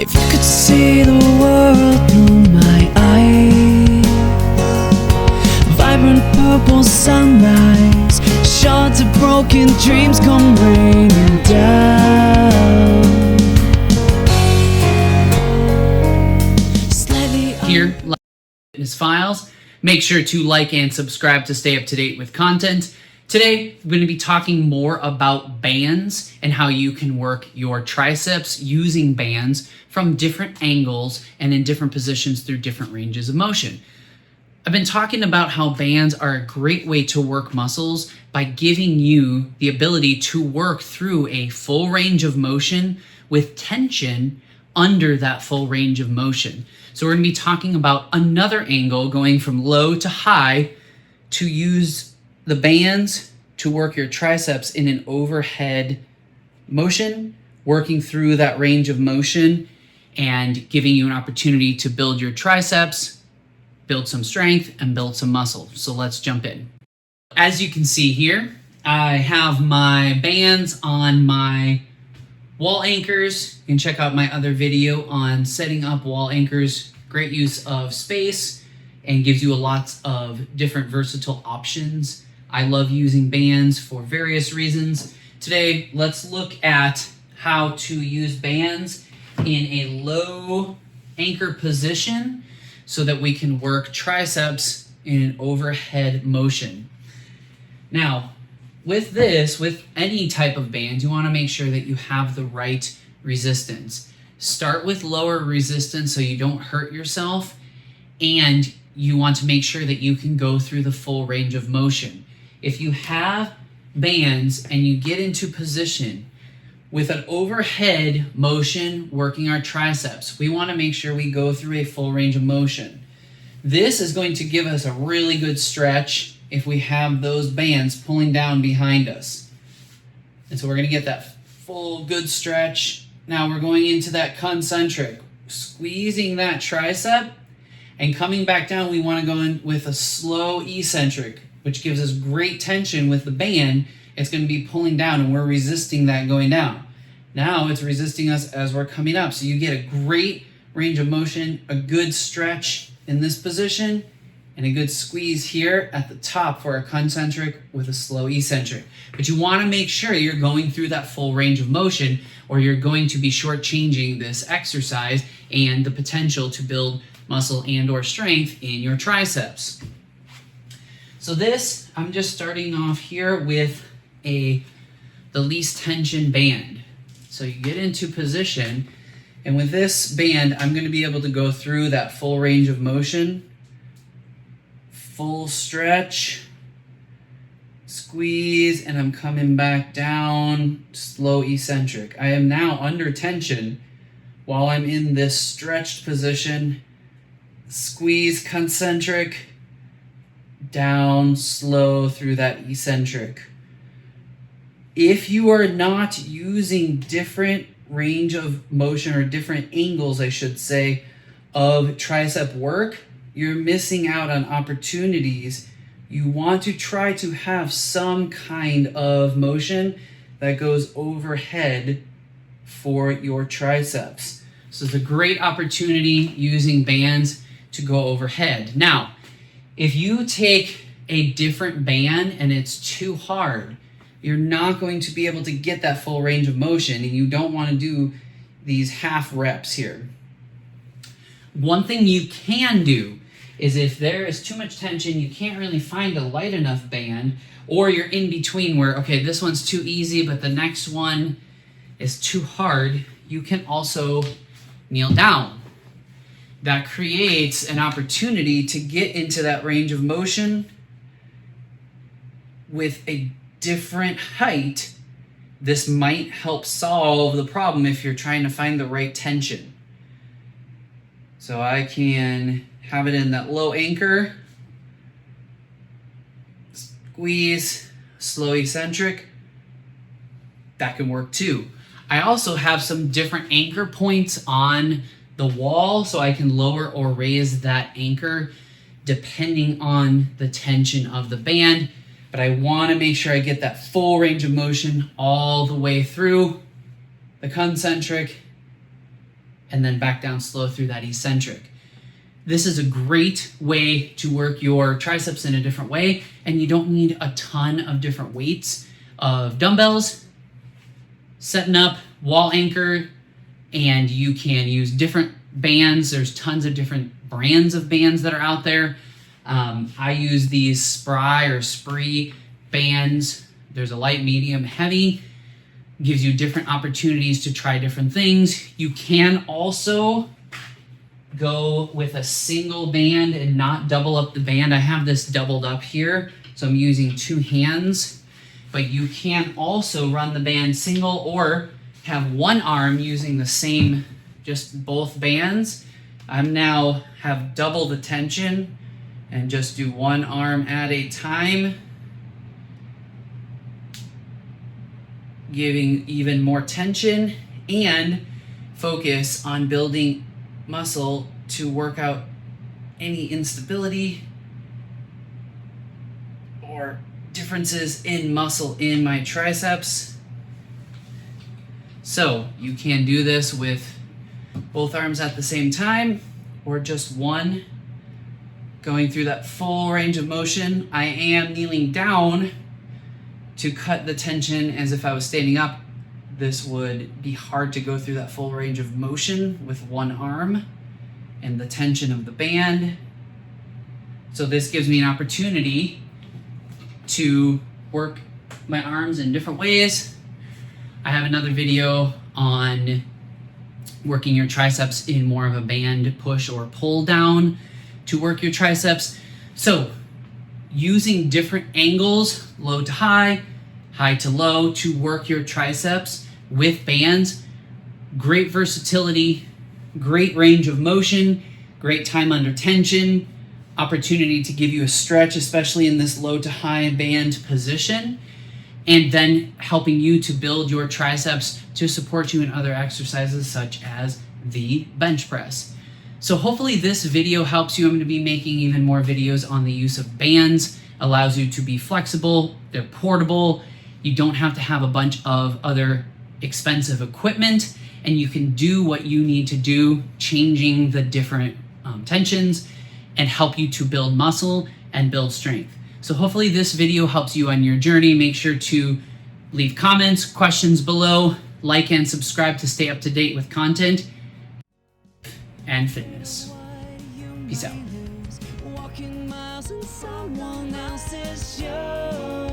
If you could see the world through my eyes, vibrant purple sunrise, shards of broken dreams come raining down. Here, fitness files. Make sure to like and subscribe to stay up to date with content. Today, I'm going to be talking more about bands and how you can work your triceps using bands from different angles and in different positions through different ranges of motion. I've been talking about how bands are a great way to work muscles by giving you the ability to work through a full range of motion with tension under that full range of motion. So we're going to be talking about another angle going from low to high to use the bands to work your triceps in an overhead motion, working through that range of motion and giving you an opportunity to build your triceps, build some strength, and build some muscle. So let's jump in. As you can see here, I have my bands on my wall anchors. You can check out my other video on setting up wall anchors. Great use of space and gives you lots of different versatile options. I love using bands for various reasons. Today, let's look at how to use bands in a low anchor position so that we can work triceps in an overhead motion. Now, with any type of band, you want to make sure that you have the right resistance. Start with lower resistance so you don't hurt yourself, and you want to make sure that you can go through the full range of motion. If you have bands and you get into position with an overhead motion working our triceps, we want to make sure we go through a full range of motion. This is going to give us a really good stretch if we have those bands pulling down behind us. And so we're going to get that full good stretch. Now we're going into that concentric, squeezing that tricep and coming back down. We want to go in with a slow eccentric, which gives us great tension with the band. It's going to be pulling down and we're resisting that going down. Now it's resisting us as we're coming up. So you get a great range of motion, a good stretch in this position, and a good squeeze here at the top for a concentric with a slow eccentric. But you want to make sure you're going through that full range of motion, or you're going to be shortchanging this exercise and the potential to build muscle and or strength in your triceps. So this, I'm just starting off here with the least tension band. So you get into position, and with this band, I'm going to be able to go through that full range of motion. Full stretch, squeeze, and I'm coming back down, slow eccentric. I am now under tension while I'm in this stretched position. Squeeze, concentric, down, slow through that eccentric. If you are not using different range of motion or different angles, I should say, of tricep work, you're missing out on opportunities. You want to try to have some kind of motion that goes overhead for your triceps. So it's a great opportunity using bands to go overhead. Now, if you take a different band and it's too hard, you're not going to be able to get that full range of motion, and you don't want to do these half reps here. One thing you can do is if there is too much tension, you can't really find a light enough band, or you're in between where, okay, this one's too easy, but the next one is too hard, you can also kneel down. That creates an opportunity to get into that range of motion with a different height. This might help solve the problem if you're trying to find the right tension. So I can have it in that low anchor, squeeze, slow eccentric. That can work too. I also have some different anchor points on the wall, so I can lower or raise that anchor depending on the tension of the band. But I want to make sure I get that full range of motion all the way through the concentric and then back down slow through that eccentric. This is a great way to work your triceps in a different way, and you don't need a ton of different weights of dumbbells. Setting up wall anchor, and you can use different bands. There's tons of different brands of bands that are out there. I use these Spry or Spree bands. There's a light, medium, heavy. Gives you different opportunities to try different things. You can also go with a single band and not double up the band. I have this doubled up here, so I'm using two hands, but you can also run the band single or have one arm using the same, just both bands. I'm now have double the tension and just do one arm at a time, giving even more tension and focus on building muscle to work out any instability or differences in muscle in my triceps. So you can do this with both arms at the same time or just one, going through that full range of motion. I am kneeling down to cut the tension as if I was standing up. This would be hard to go through that full range of motion with one arm and the tension of the band. So this gives me an opportunity to work my arms in different ways. I have another video on working your triceps in more of a band push or pull down to work your triceps. So using different angles, low to high, high to low, to work your triceps with bands, great versatility, great range of motion, great time under tension, opportunity to give you a stretch, especially in this low to high band position, and then helping you to build your triceps to support you in other exercises such as the bench press. So hopefully this video helps you. I'm going to be making even more videos on the use of bands. Allows you to be flexible, they're portable, you don't have to have a bunch of other expensive equipment, and you can do what you need to do, changing the different tensions, and help you to build muscle and build strength. So hopefully this video helps you on your journey. Make sure to leave comments, questions below, like and subscribe to stay up to date with content and fitness. Peace out. Walking miles in someone else's shoes.